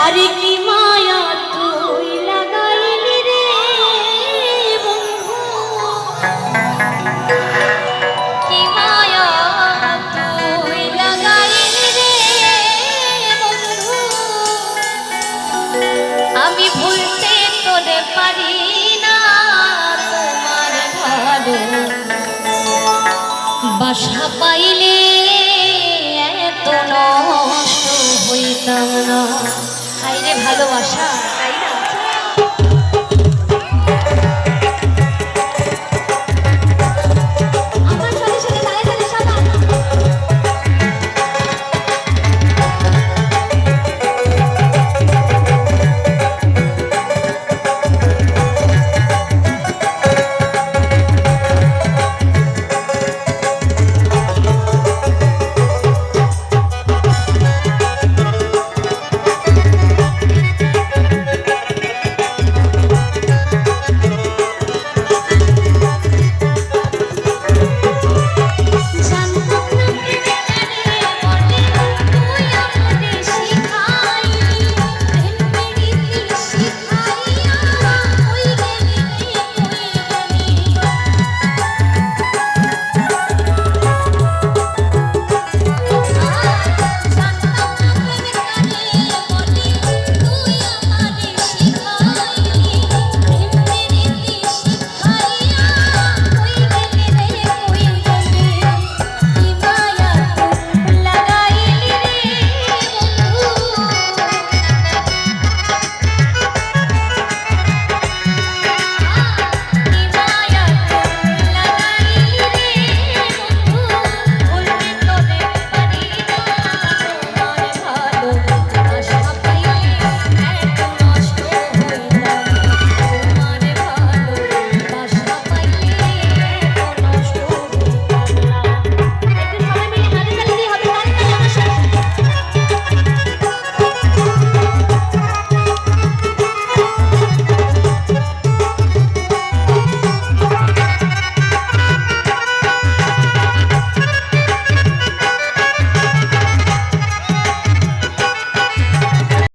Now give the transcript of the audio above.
আরে কি মায়া তুই লাগাইলি রে বন্ধু, কি মায়া তুই লাগাইলি রে বন্ধু, আমি ভুলতে তোরে পারি না তোমার ভালো বাসা পাইলে এত নষ্ট হইতাম না। হাইরে ভালোবাসা, তাই না?